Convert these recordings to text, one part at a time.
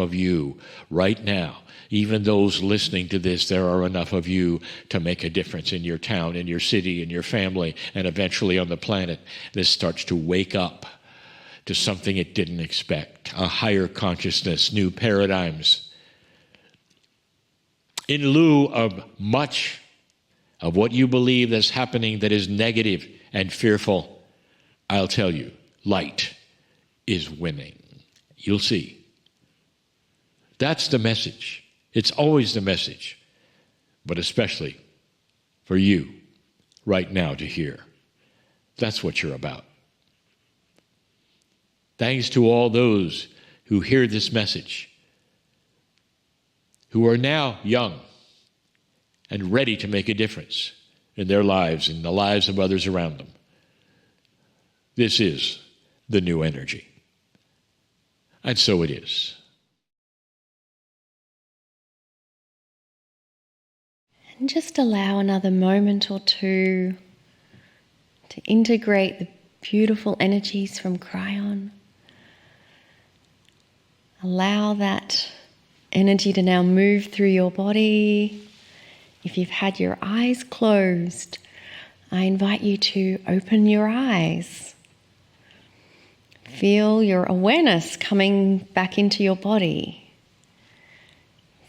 of you right now. Even those listening to this, there are enough of you to make a difference in your town, in your city, in your family, and eventually on the planet. This starts to wake up to something it didn't expect, a higher consciousness, new paradigms. In lieu of much of what you believe is happening that is negative and fearful, I'll tell you, light is winning. You'll see. That's the message. It's always the message, but especially for you right now to hear. That's what you're about. Thanks to all those who hear this message, who are now young and ready to make a difference in their lives and the lives of others around them. This is the new energy. And so it is. And just allow another moment or two to integrate the beautiful energies from Kryon. Allow that energy to now move through your body. If you've had your eyes closed, I invite you to open your eyes. Feel your awareness coming back into your body.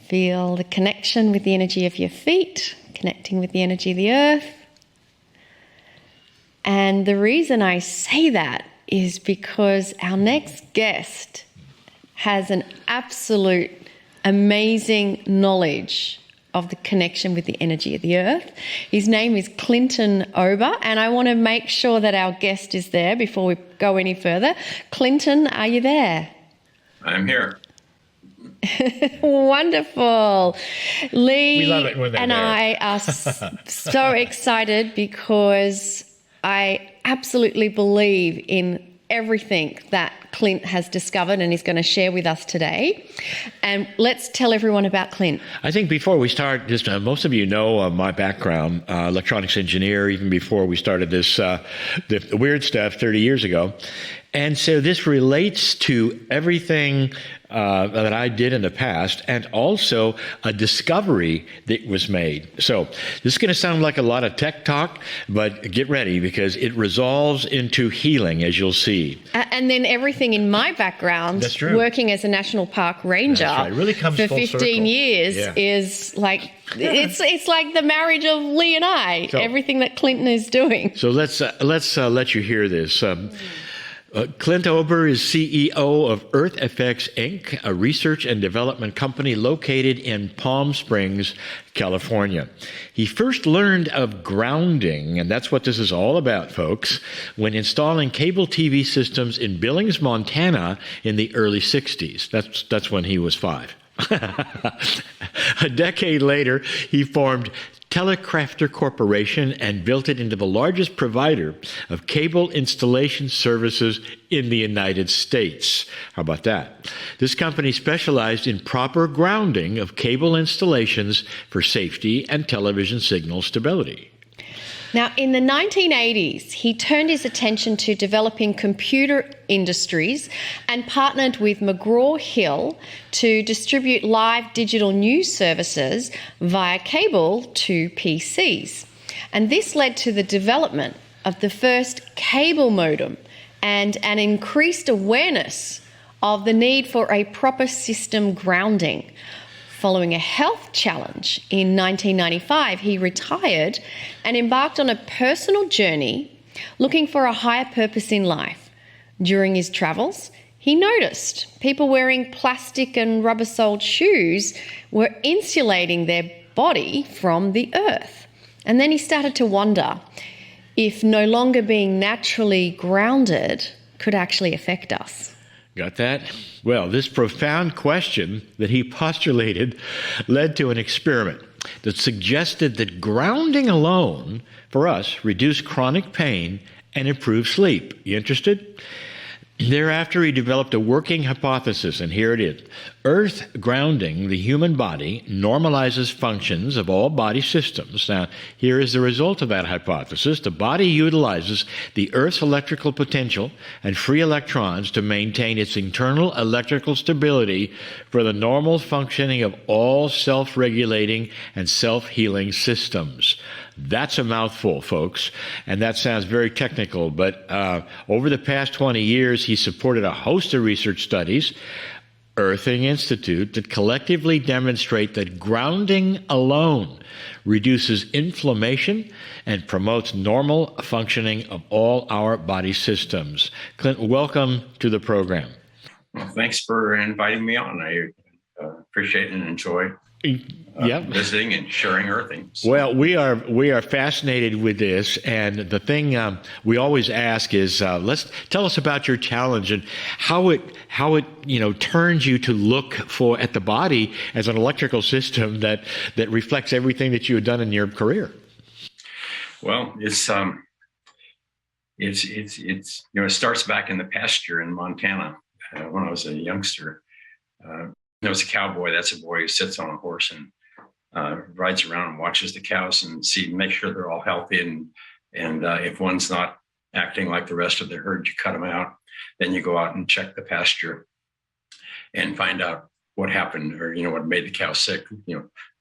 Feel the connection with the energy of your feet, connecting with the energy of the earth. And the reason I say that is because our next guest has an absolute amazing knowledge of the connection with the energy of the earth. His name is Clint Ober, and I want to make sure that our guest is there before we go any further. Clinton, are you there? I'm here. Wonderful. Lee We love it when they're and there. I are so excited because I absolutely believe in everything that Clint has discovered and is going to share with us today. And let's tell everyone about Clint. I think before we start, just most of you know my background, electronics engineer, even before we started this, the weird stuff 30 years ago. And so this relates to everything that I did in the past, and also a discovery that was made. So this is going to sound like a lot of tech talk, but get ready because it resolves into healing, as you'll see. And then everything in my background, That's true. working as a national park ranger That's right. It really comes for full 15 circle. years, Yeah. is like, it's like the marriage of Lee and I, So- everything that Clinton is doing. So let's let you hear this. Clint Ober is CEO of Earth Effects, Inc., a research and development company located in Palm Springs, California. He first learned of grounding, and that's what this is all about, folks, when installing cable TV systems in Billings, Montana in the early 60s. That's when he was 5. A decade later, he formed Telecrafter Corporation and built it into the largest provider of cable installation services in the United States. How about that? This company specialized in proper grounding of cable installations for safety and television signal stability. Now, in the 1980s, he turned his attention to developing computer industries and partnered with McGraw-Hill to distribute live digital news services via cable to PCs. And this led to the development of the first cable modem and an increased awareness of the need for a proper system grounding. Following a health challenge in 1995, he retired and embarked on a personal journey looking for a higher purpose in life. During his travels, he noticed people wearing plastic and rubber-soled shoes were insulating their body from the earth. And then he started to wonder if no longer being naturally grounded could actually affect us. Got that? Well, this profound question that he postulated led to an experiment that suggested that grounding alone, for us, reduced chronic pain and improved sleep. You interested? Thereafter, he developed a working hypothesis, and here it is. Earth grounding the human body normalizes functions of all body systems. Now, here is the result of that hypothesis. The body utilizes the Earth's electrical potential and free electrons to maintain its internal electrical stability for the normal functioning of all self-regulating and self-healing systems. That's a mouthful, folks, and that sounds very technical, but over the past 20 years, he supported a host of research studies, Earthing Institute, that collectively demonstrate that grounding alone reduces inflammation and promotes normal functioning of all our body systems. Clint, welcome to the program. Well, thanks for inviting me on. I appreciate and enjoy visiting and sharing Earthing. So. Well, we are fascinated with this, and the thing we always ask is, tell us about your challenge and how it turns you to look at the body as an electrical system that reflects everything that you have done in your career. Well, it starts back in the pasture in Montana when I was a youngster. There was a cowboy. That's a boy who sits on a horse and rides around and watches the cows and make sure they're all healthy. And if one's not acting like the rest of the herd, you cut them out. Then you go out and check the pasture and find out what happened, or what made the cow sick.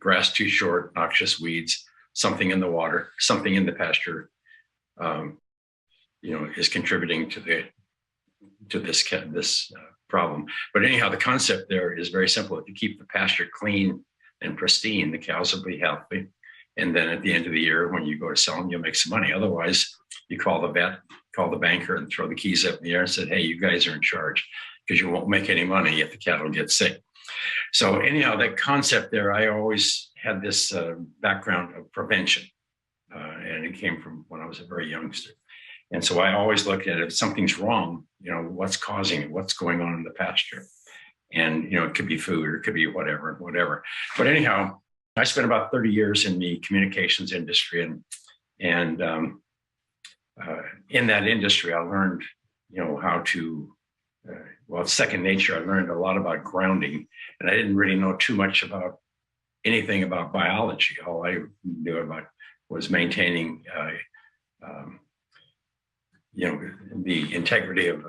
Grass too short, noxious weeds, something in the water, something in the pasture. Is contributing to this problem. But anyhow, the concept there is very simple. If you keep the pasture clean and pristine, the cows will be healthy. And then at the end of the year, when you go to sell them, you'll make some money. Otherwise, you call the vet, call the banker, and throw the keys up in the air and said, hey, you guys are in charge, because you won't make any money if the cattle get sick. So anyhow, that concept there, I always had this background of prevention. And it came from when I was a very youngster. And so I always looked at it, if something's wrong, what's causing it, what's going on in the pasture. And, it could be food or it could be whatever. But anyhow, I spent about 30 years in the communications industry. And in that industry, I learned, how to, it's second nature. I learned a lot about grounding, and I didn't really know too much about anything about biology. All I knew about was maintaining, the integrity of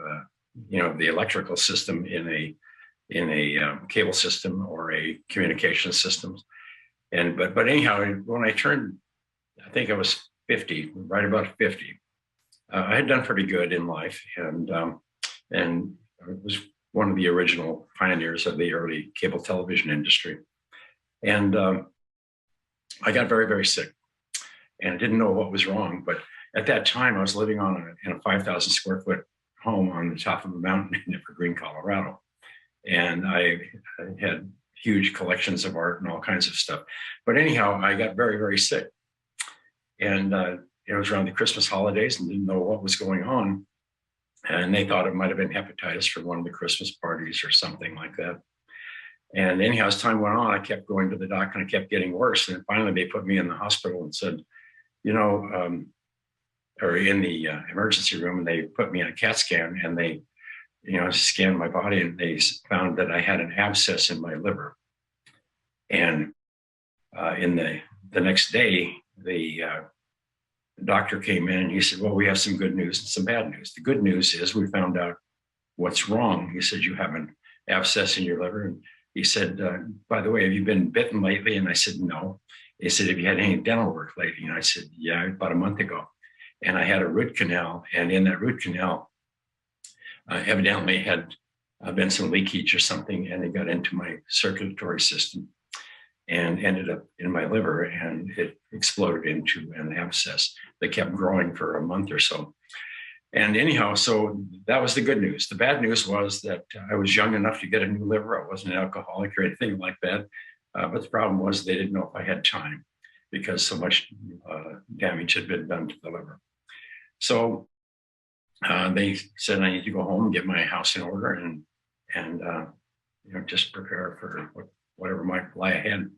the electrical system in a cable system or a communication system. But anyhow, when I turned, I think I was 50, right about 50, I had done pretty good in life, and I was one of the original pioneers of the early cable television industry. And I got very, very sick, and I didn't know what was wrong. But at that time, I was living in a 5,000 square foot home on the top of a mountain in Evergreen, Colorado. And I had huge collections of art and all kinds of stuff. But anyhow, I got very, very sick. And it was around the Christmas holidays and didn't know what was going on. And they thought it might have been hepatitis from one of the Christmas parties or something like that. And anyhow, as time went on, I kept going to the doctor and I kept getting worse. And finally, they put me in the hospital and said, or in the emergency room, and they put me on a CAT scan, and they, scanned my body, and they found that I had an abscess in my liver. And in the next day, the doctor came in and he said, well, we have some good news and some bad news. The good news is we found out what's wrong. He said, you have an abscess in your liver. And he said, by the way, have you been bitten lately? And I said, no. He said, have you had any dental work lately? And I said, yeah, about a month ago. And I had a root canal. And in that root canal, evidently had been some leakage or something, and it got into my circulatory system and ended up in my liver, and it exploded into an abscess that kept growing for a month or so. And anyhow, so that was the good news. The bad news was that I was young enough to get a new liver. I wasn't an alcoholic or anything like that. But the problem was they didn't know if I had time, because so much damage had been done to the liver. So they said I need to go home and get my house in order and just prepare for whatever might lie ahead.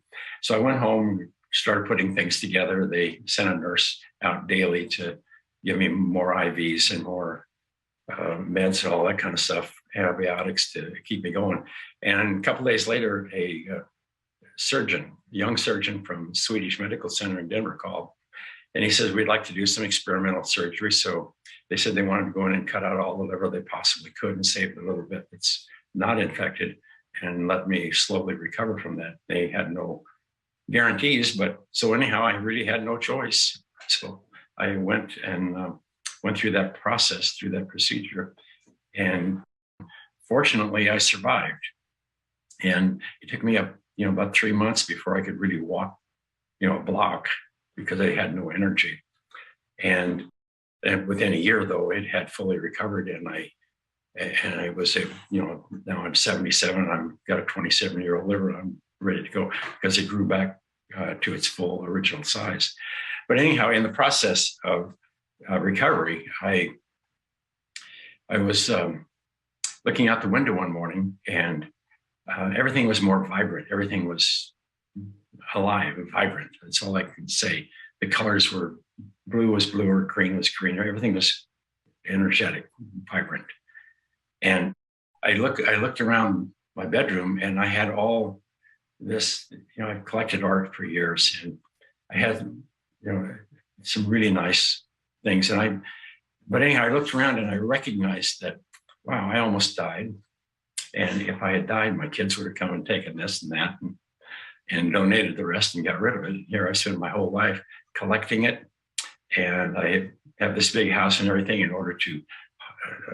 So I went home, started putting things together. They sent a nurse out daily to give me more IVs and more meds and all that kind of stuff, antibiotics to keep me going. And a couple of days later, a young surgeon from Swedish Medical Center in Denver called, and he says, we'd like to do some experimental surgery. So they said they wanted to go in and cut out all the liver they possibly could and save the little bit that's not infected and let me slowly recover from that. They had no guarantees, but so anyhow, I really had no choice. So I went through that process, through that procedure. And fortunately, I survived. And it took me about 3 months before I could really walk, a block, because I had no energy. And within a year, though, it had fully recovered. And I was, now I'm 77, I've got a 27-year-old liver, and I'm ready to go because it grew back to its full original size. But anyhow, in the process of recovery, I was looking out the window one morning, and everything was more vibrant. Everything was alive and vibrant. That's all I could say. The colors were, blue was bluer, green was greener. Everything was energetic, vibrant. And I looked around my bedroom, and I had all this, I collected art for years, and I had, some really nice things. But anyhow, I looked around and I recognized that, wow, I almost died. And if I had died, my kids would have come and taken this and that and donated the rest and got rid of it. And here I spent my whole life collecting it. And I have this big house and everything in order to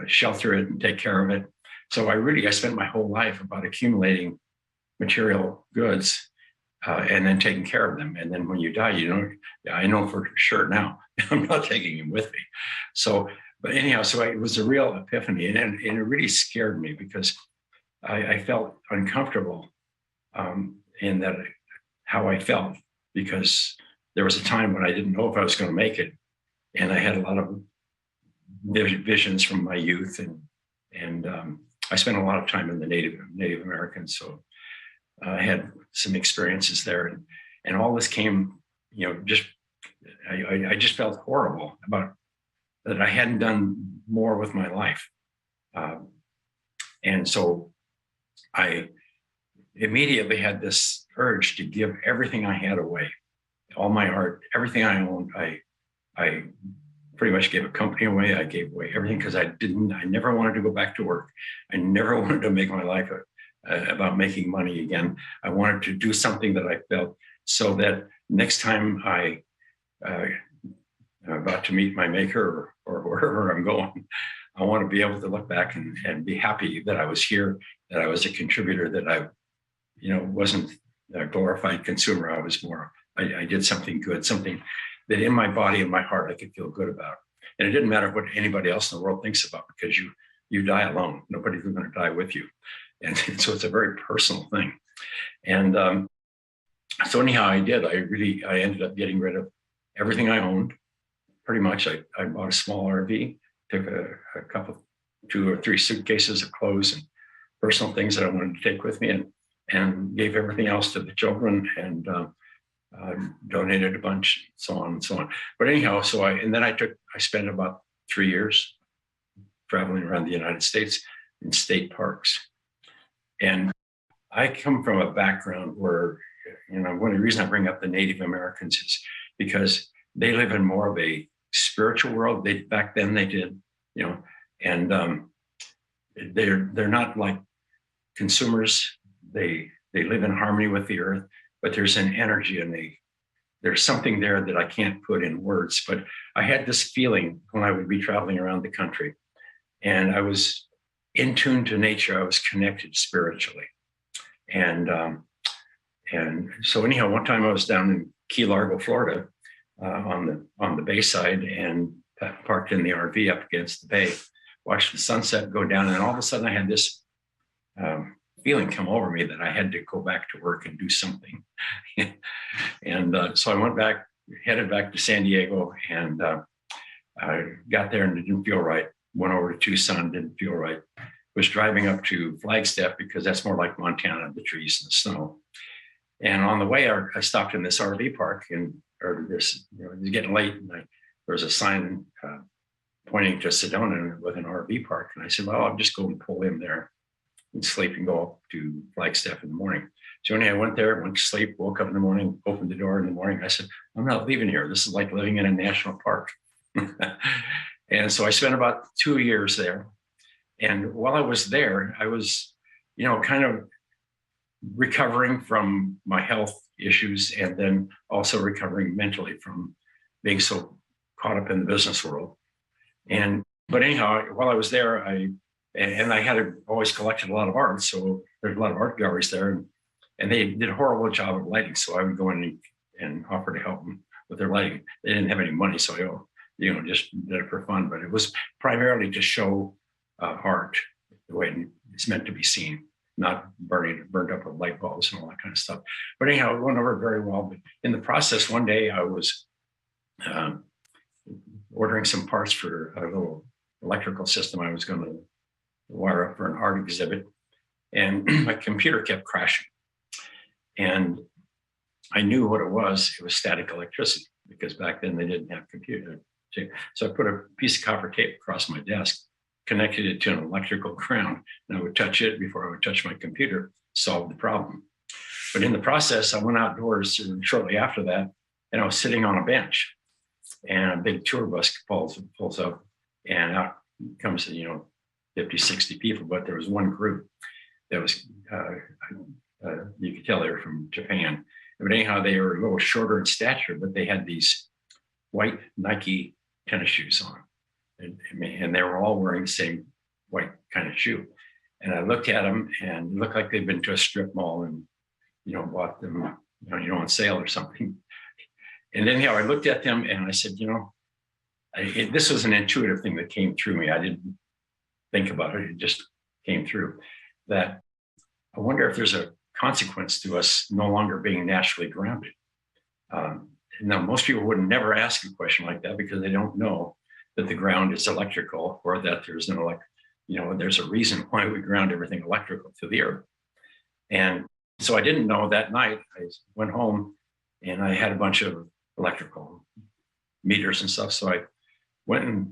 shelter it and take care of it. So I spent my whole life about accumulating material goods and then taking care of them. And then when you die, I know for sure now, I'm not taking them with me. But anyhow, it was a real epiphany, and it really scared me because I felt uncomfortable in that how I felt, because there was a time when I didn't know if I was going to make it, and I had a lot of visions from my youth, and I spent a lot of time in the Native Americans, so I had some experiences there, and all this came, I just felt horrible about that I hadn't done more with my life, and so I immediately had this urge to give everything I had away, all my art, everything I owned. I pretty much gave a company away. I gave away everything because I never wanted to go back to work. I never wanted to make my life about making money again. I wanted to do something that I felt so that next time I'm about to meet my maker or wherever I'm going, I want to be able to look back and be happy that I was here, that I was a contributor, that I, wasn't a glorified consumer. I was more, I did something good, something that in my body and my heart I could feel good about. And it didn't matter what anybody else in the world thinks about, because you die alone. Nobody's going to die with you. And so it's a very personal thing. And so anyhow, I did. I ended up getting rid of everything I owned. Pretty much, I bought a small RV, took a couple, 2 or 3 suitcases of clothes and personal things that I wanted to take with me, and gave everything else to the children, and donated a bunch, so on and so on. But anyhow, I spent about 3 years traveling around the United States in state parks. And I come from a background where, one of the reasons I bring up the Native Americans is because they live in more of a spiritual world. Back then they did, and they're not like consumers. They live in harmony with the earth, but there's an energy, and there's something there that I can't put in words. But I had this feeling when I would be traveling around the country, and I was in tune to nature. I was connected spiritually, and so anyhow, one time I was down in Key Largo, Florida, on the bayside, and parked in the RV up against the bay, watched the sunset go down, and all of a sudden I had this feeling come over me that I had to go back to work and do something. And so I headed back to San Diego, and I got there and it didn't feel right. Went over to Tucson, didn't feel right. Was driving up to Flagstaff because that's more like Montana, the trees and the snow. And on the way, I stopped in this RV park, it was getting late, and there was a sign pointing to Sedona with an RV park. And I said, well, I'll just go and pull in there and sleep and go up to Flagstaff in the morning. So anyway, I went there, went to sleep, woke up in the morning, opened the door in the morning. I said, I'm not leaving here. This is like living in a national park. And so I spent about 2 years there. And while I was there, I was, kind of recovering from my health issues, and then also recovering mentally from being so caught up in the business world. But anyhow, while I was there, I had always collected a lot of art. So there's a lot of art galleries there, and they did a horrible job of lighting. So I would go in and offer to help them with their lighting. They didn't have any money, so I just did it for fun. But it was primarily to show art the way it's meant to be seen, not burned up with light bulbs and all that kind of stuff. But anyhow, it went over very well. But in the process, one day I was ordering some parts for a little electrical system I was going to wire up for an art exhibit, and my computer kept crashing. And I knew what it was. It was static electricity, because back then they didn't have computer. So I put a piece of copper tape across my desk, connected it to an electrical ground, and I would touch it before I would touch my computer, solve the problem. But in the process, I went outdoors shortly after that, and I was sitting on a bench, and a big tour bus pulls up, and out comes 50, 60 people. But there was one group that was, you could tell they were from Japan. But anyhow, they were a little shorter in stature, but they had these white Nike tennis shoes on. And they were all wearing the same white kind of shoe. And I looked at them, and it looked like they'd been to a strip mall and, bought them, on sale or something. And then, I looked at them and I said, this was an intuitive thing that came through me. I didn't think about it. It just came through, that I wonder if there's a consequence to us no longer being naturally grounded. Now, most people would never ask a question like that, because they don't know that the ground is electrical, or that there's there's a reason why we ground everything electrical to the earth. And so I didn't know. That night I went home and I had a bunch of electrical meters and stuff. So I went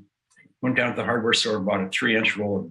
down to the hardware store, bought a 3-inch roll of